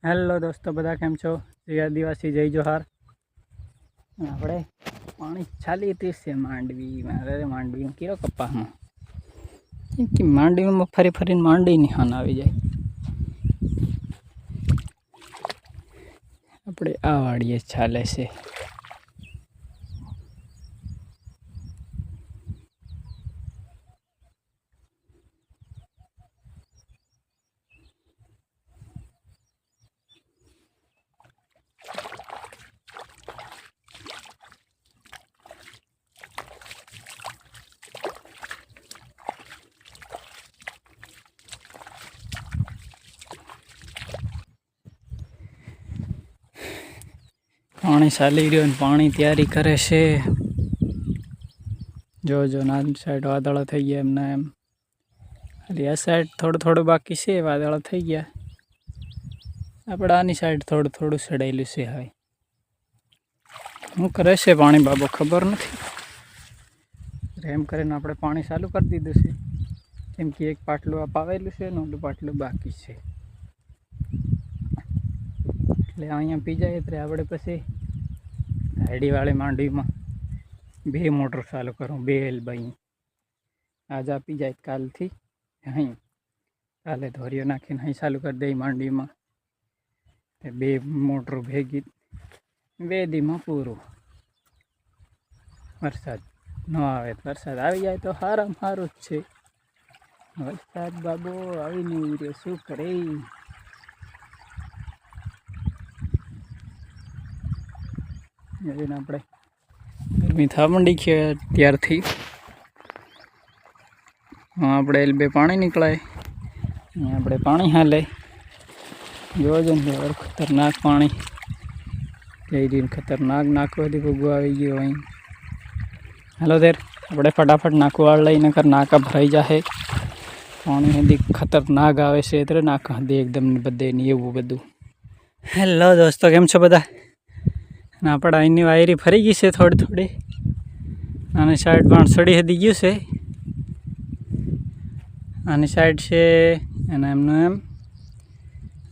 Hello दोस्तों, बधा केम छो? जय आदिवासी, जय जोहार। આપણે પાણી ચાલી હતી છે માંડવીમાં. અરે માંડવીમાં કયો કપામાં કે માંડવીમાં ફરી ફરીને માંડવીની હાન આવી જાય. આપણે આ વાડીએ ચાલે છે. पानी चाली रो, पानी तैयारी करे से। जो जो ना साइड वादड़ा थी गया एमना एम, खाली आ साइड थोड़ो थोड़ो बाकी से वादड़ा थी गया। આપણે આની સાઈડ થોડું થોડું સડાયેલું છે. હવે હું કરે છે પાણી બાબો ખબર નથી. એમ કરીને આપણે પાણી ચાલુ કરી દીધું છે, કેમ કે એક પાટલું આ પાવેલું છે ને ઓલું પાટલું બાકી છે. એટલે અહીંયા પી જાય એટલે આપણે પછી હાડીવાળી માંડવીમાં 2 મોટર ચાલુ કરું, 2 એલબાઈ. આજ આપી જાય કાલથી અહીં, કાલે ધોરીઓ નાખીને અહીં ચાલુ કરી દઈ માંડવીમાં. 2 મોટર ભેગી 2 દીમાં પૂરું. વરસાદ ન આવે, વરસાદ આવી જાય તો સારામાં સારું જ છે. વરસાદ બાબો આવી નહીં રહ્યો, શું કરે? આપણે ગરમી થવા માંડી છે ત્યારથી. આપણે એલબે પાણી નીકળાય, આપણે પાણી હાલે. જોજો ને ખતરનાક પાણી જઈ રહ્યું, ખતરનાક નાખો બધી ભૂગવા આવી ગયો અહીં. હાલો તેર આપણે ફટાફટ નાખું વાળ લઈને કર નાકા ભરાઈ જાય. પાણી હજી ખતરનાક આવે છે એટલે નાકા હદી એકદમ બધે નહીં એવું બધું. હેલો દોસ્તો, કેમ છો બધા? અને આપણે અહીંની વાયરી ફરી ગઈ છે થોડી થોડી. આની સાઈડ પણ સડી હદી ગયું છે. આની સાઈડ છે અને એમનું એમ.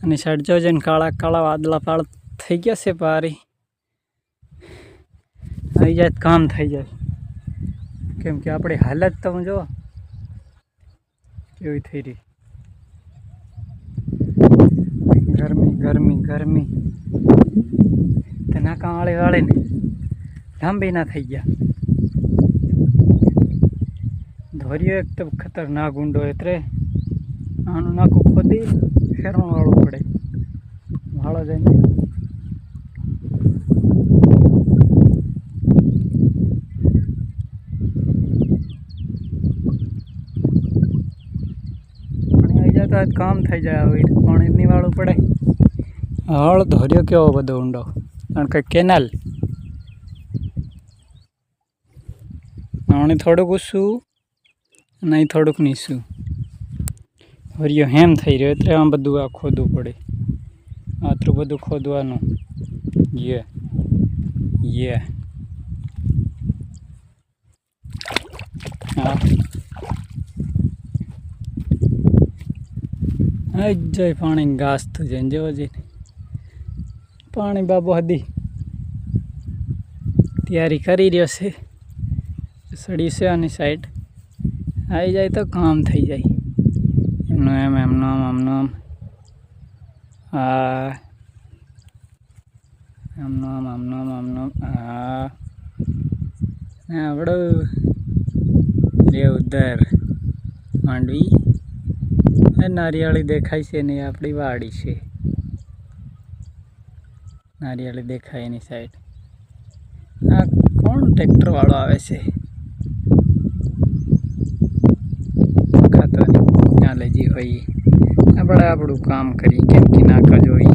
આની સાઈડ જોજે ને કાળા કાળા વાદળા પાળ થઈ ગયા છે. પારી આવી જાય તો કામ થઈ જાય, કેમ કે આપણી હાલત તમે જો કેવી થઈ રહી. ગરમી ગરમી ગરમી તો નાકા વાળે વાળે ને લાંબી ના થઈ ગયા. ધોર્યો એક તો ખતરનાક ઊંડો એટલે આનું નાકું ખોદી ફેરવા વાળું પડે. વાળો જાય ને તો કામ થઈ જાય. હવે પાણી નહીં વાળું પડે. હળ ધોર્યો કેવો બધો ઊંડો, કારણ કે કેનાલ આણે થોડુંક ઊંચું અને અહીં થોડુંક નીચું. હરિયો હેમ થઈ રહ્યો એટલે આમ બધું આ ખોદવું પડે. આટલું બધું ખોદવાનું. હા જાય પાણી ઘાસ થયું જાય ને જેવો જઈને પાણી બાબો હદી તૈયારી કરી રહ્યો છે. સડી છે આની સાઈડ આવી જાય તો કામ થઈ જાય. એમનું એમ એમનું આમ આમનું આમ. હા આમનું આમ આમનું આમ આમનું આમ. હા આપણું રે ઉધર માંડવી નારિયાળી દેખાય છે ને આપણી વાડી છે. નારિયાળી દેખાય એની સાઈડ. આ કોણ ટ્રેક્ટર વાળો આવે છે? ખાતો ત્યાં લઈ જઈ હોય. આપણે આપણું કામ કરીએ, કેમ કે નાકા જોઈ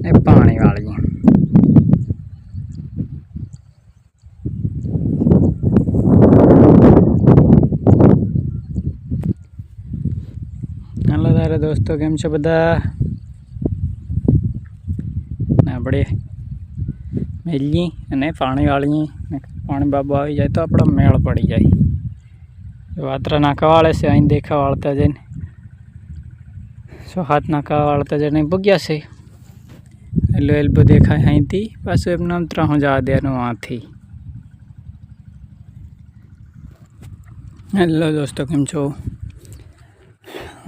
ને પાણી વાળીએ. હાલો તારે દોસ્તો, કેમ છે બધા? આપણે મેલીએ અને પાણી વાળીએ. પાણી બાબુ આવી જાય તો આપણો મેળ પડી જાય. વાતરા નાકા વાળે છે, અહીં દેખા વાળતા જઈને 6-7 નાકા વાળતા જઈને ભૂગ્યા છે. એલો એલ્બો દેખાય અહીંથી પાછું એમને આમ ત્રાહું જવા દેવાનું આથી. હેલો દોસ્તો, કેમ છો?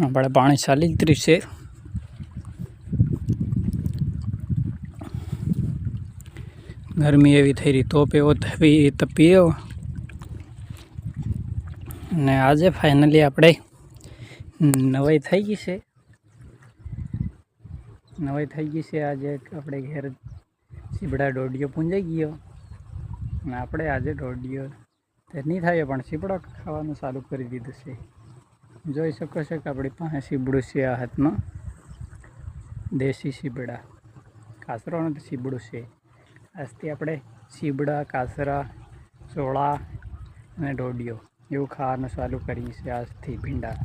આપણે પાણી ચાલી જ રહ્યું છે. ગરમી એવી થઈ રહી, તોપ એવો તપીયો. અને આજે ફાઇનલી આપણે નવાઈ થઈ ગઈ છે. આજે આપણે ઘેર સીબડા દોઢિયો પૂંજાઈ ગયો. અને આપણે આજે દોઢિયો તે નહીં થાય પણ સીબડો ખાવાનું ચાલુ કરી દીધું છે. જોઈ શકો છો કે આપણી પાસે સીબડું છે આ હાથમાં. દેશી સીબડા, કાસરો નથી, સીબડું છે. આજથી આપણે સીબડા, કાસરા, ચોળા અને દોઢિયો એવું ખાવાનું ચાલુ કરીએ છીએ આજથી. ભીંડા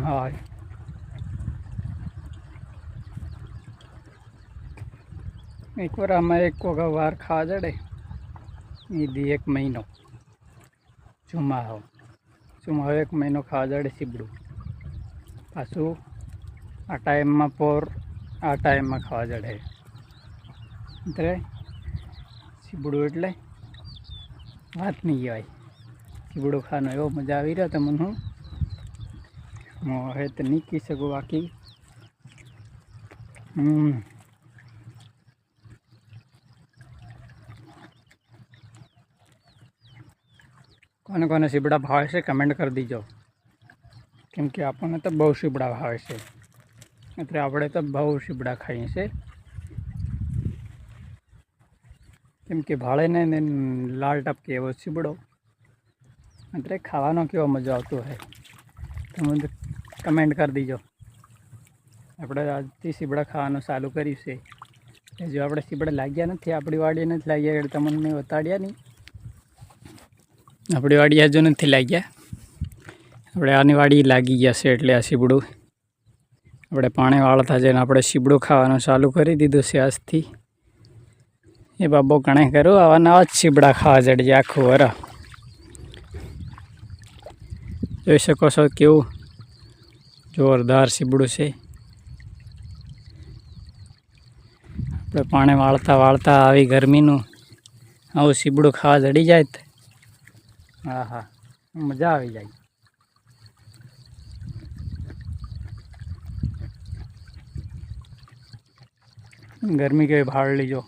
હા, એકવાર આમાં એક વખત વાર ખાવા જડે ઈદી 1 મહિનો ચુમાહો 1 મહિનો ખાવા જડે સીબડું. પાછું આ ટાઈમમાં આ ટાઈમમાં ખાવા જડે. એટલે સીબડું એટલે વાત નહીં કહેવાય. સીબડું ખાવાનો એવો મજા આવી રહ્યો તમને હું હવે તો નહીં કહી શકું. બાકી કોને કોને સીબડા ભાવે છે કમેન્ટ કરી દીજો. કેમ કે આપણને તો બહુ સીબડા ભાવે છે. એટલે આપણે તો બહુ સીબડા ખાઈએ છીએ. કેમ કે ભાળે ને લાલ ટપકે એવો સીબડો, એટલે ખાવાનો કેવો મજા આવતો હોય તમે કમેન્ટ કરી દીજો. આપણે આજથી સીબડા ખાવાનું ચાલુ કર્યું છે. જો આપણે સીબડા લાગ્યા નથી, આપણી વાડીએ નથી લાગ્યા એટલે તમને મેં બતાડ્યા નહીં. આપણી વાડી હજુ નથી લાગ્યા, આપણે આની વાડી લાગી ગયા છે. એટલે આ સીબડું આપણે પાણી વાળતા જઈને આપણે સીબડું ખાવાનું ચાલુ કરી દીધું છે આજથી. એ બાબો ઘણે કરું આવા નવા જ સીબડા ખાવા જડજે આખું વરા. જોઈ શકો છો કેવું જોરદાર સીબડું છે. આપણે પાણી વાળતા આવી ગરમીનું આવું સીબડું ખાવા જડી જાય તો હા મજા આવી જાય. ગરમી કેવી ભાળ લીજો.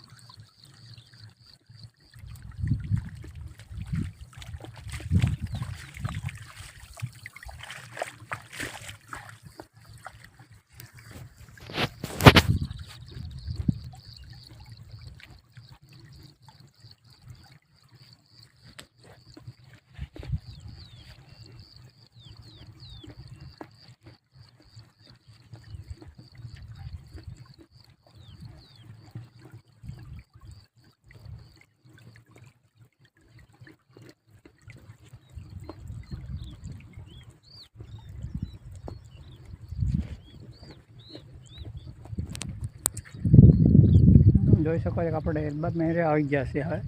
જોઈ શકો છો કે આપણે એલબા મેરે આવી ગયા છે. હવે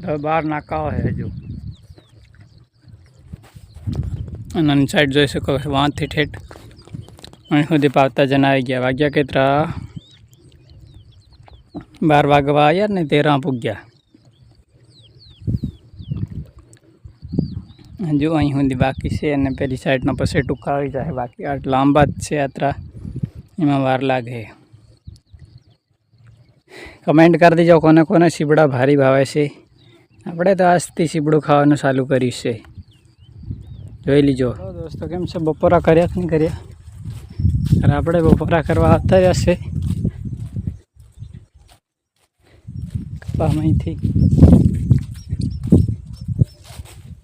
તો બહાર નાકાઓ છે હજુ. અને સાઈડ જોઈ શકો છો વાંથી ઠેઠ અહીં સુધી પાવતા જણ આવી ગયા. વાગ્યા કેટલા 12 વાગવા આવ્યા ને 13 પૂગ્યા. હજુ અહીં સુધી બાકી છે અને પેલી સાઈડના પછી ટૂંકા આવી જાય. બાકી આ લાંબા જ છે યાત્રા, એમાં વાર લાગે. કમેન્ટ કરી દેજો કોને કોને સીબડા ભારી ભાવે છે. આપણે તો આજથી સીબડું ખાવાનું ચાલુ કર્યું છે. જોઈ લીજો દોસ્તો. કેમ છે, બપોરા કર્યા કે નહીં કર્યા? અને આપણે બપોરા કરવા આવતા જશે કપામાંથી.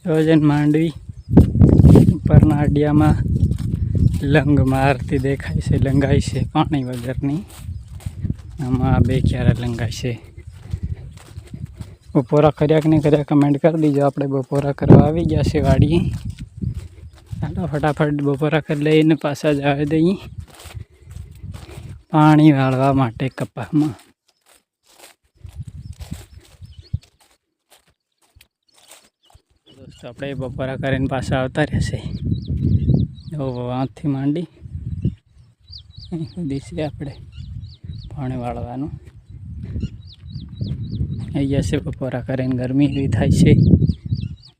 જોજન માંડવી ઉપરના અડિયામાં લંગ મારતી દેખાય છે, લંગાઈ છે પાણી વગરની. આમાં 2 ક્યારા લંગાય છે. બપોરા કર્યા કે નહીં કર્યા કમેન્ટ કરી દીજો. આપણે બપોરા કરવા આવી ગયા છે વાડીએ. ચાલો ફટાફટ બપોરા કરી લઈને પાછા જવા દઈએ પાણી વાળવા માટે કપાસમાં. તો આપણે બપોરા કરીને પાછા આવતા રહેશે. આથી માંડી અહીં સુધી છે આપણે પાણી વાળવાનું. અહીંયા છે બપોરા કરીને ગરમી એવી થાય છે.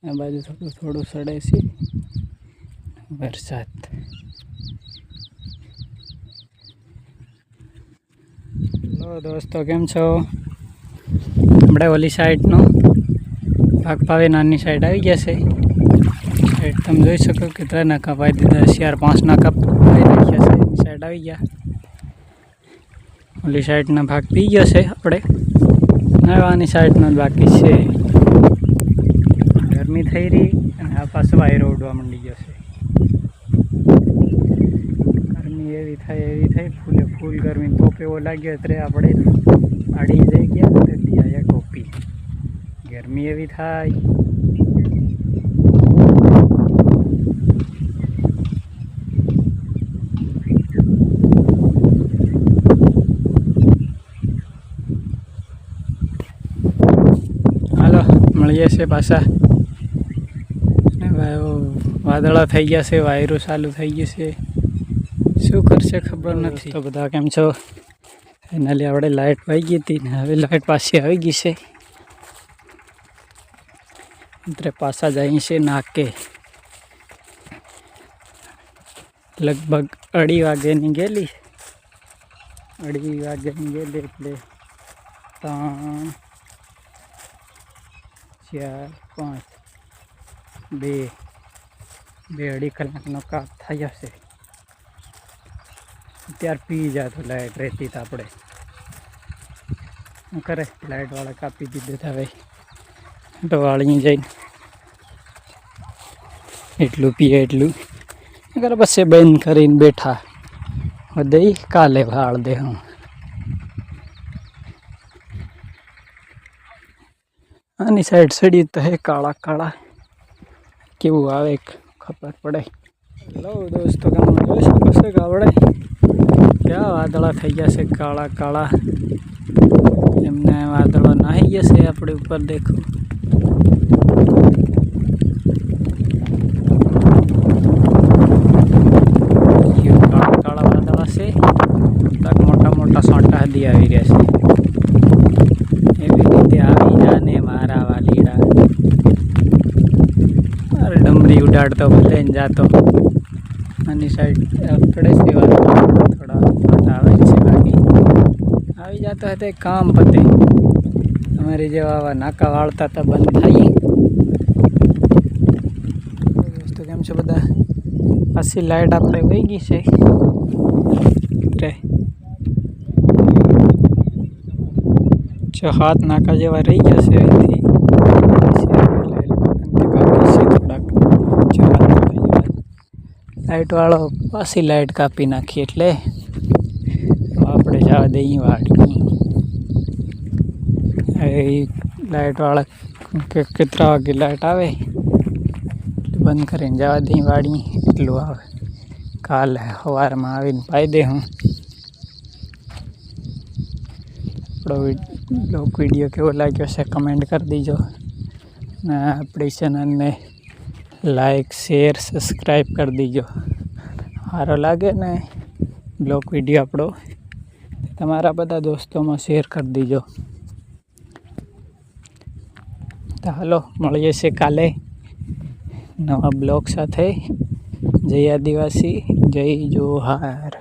આ બાજુ થોડું થોડું સડે છે વરસાદ. હેલો દોસ્તો, કેમ છો? આપણે ઓલી સાઈડનો ભાગ પાવે નાની સાઈડ આવી ગયા છે. સાઈડ તમે જોઈ શકો કેટલા નાકા પાઈ દીધા છે. 4-5 નાકા પાઈ નાખ્યા છે. એની સાઈડ આવી ગયા. ઓલી સાઈડના ભાગ પી ગયો છે આપણે. આની સાઈડનો બાકી છે. ગરમી થઈ રહી અને આ પાસે વાયરો ઉડવા માંડી ગયો છે. ગરમી એવી થઈ ફૂલે ફૂલ ગરમી તોપ એવો લાગ્યો એટલે આપણે આડી જઈ ગયા તે દિયા ટોપી. ગરમી એવી થાય. હાલો મળીએ છે પાછા. વાદળા થઈ ગયા છે, વાયરો ચાલુ થઈ ગયું છે. શું કરશે ખબર નથી. તો બધા કેમ છો? ફાઇનલી આપણે લાઇટ વહી ગઈ હતી ને હવે લાઇટ પાછી આવી ગઈ છે. એટલે પાછા જઈએ છે નાકે. લગભગ 2:30 વાગ્યાની ગયેલી. 2:30 વાગ્યાની ગયેલી એટલે 3, 4, 5, 2.5 કલાકનો કાપ થઈ જશે. અત્યારે પી જતો લાઇટ રહેતી તો આપણે શું કરે. લાઇટવાળા કાપી દીધું હવે તો વાળી જઈને એટલું પીએ એટલું અગર બસે બંધ કરીને બેઠા દઈ કાલે વાળ દે. હું આની સાઈડ સડી તો હે કાળા કાળા કેવું આવે ખબર પડે. હેલો દોસ્તો, ગામમાં જોઈ શકો છો કે આપણે ક્યાં વાદળા થઈ ગયા છે કાળા કાળા. એમને વાદળો નાહી ગયા છે આપણે ઉપર દેખો. કાળા કાળા વાદળા છે. મોટા મોટા સોંટા હદી આવી રહ્યા છે. એવી રીતે આવી જાને મારા વાલીડા. અરે ડમરી ઉડાડતો ભલે ને જાતો. આની સાઈડ પડે છે વાદળા થોડા આવે છે. બાકી આવી જતો હતો કામ પતે. અમારી જેવા આવા નાકા વાળતા હતા બંધ થઈ. દોસ્તો કેમ છે બધા? પાછી લાઇટ આપણે વહી ગઈ છે. 6-7 નાકા જેવા રહી ગયા છે. અહીંથી થોડાક લાઇટવાળો પાછી લાઇટ કાપી નાખી એટલે આપણે જવા દઈએ વાડી. લાઇટવાળા કેટલા વાગે લાઇટ આવે એટલે બંધ કરીને જવા દઈએ વાડી. એટલું આવે. કાલે સવારમાં આવીને પાઈ દે. હું આપણો વિડીયો કેવો લાગ્યો છે કમેન્ટ કરી દીજો. ને આપણી ચેનલને લાઈક, શેર, સબસ્ક્રાઈબ કરી દીજો. સારો લાગે ને બ્લોગ વિડીયો આપણો તમારા બધા દોસ્તોમાં શેર કરી દીજો. તો હાલો મળીએ છીએ કાલે નવા બ્લોગ સાથે. જય આદિવાસી, જય જોહાર.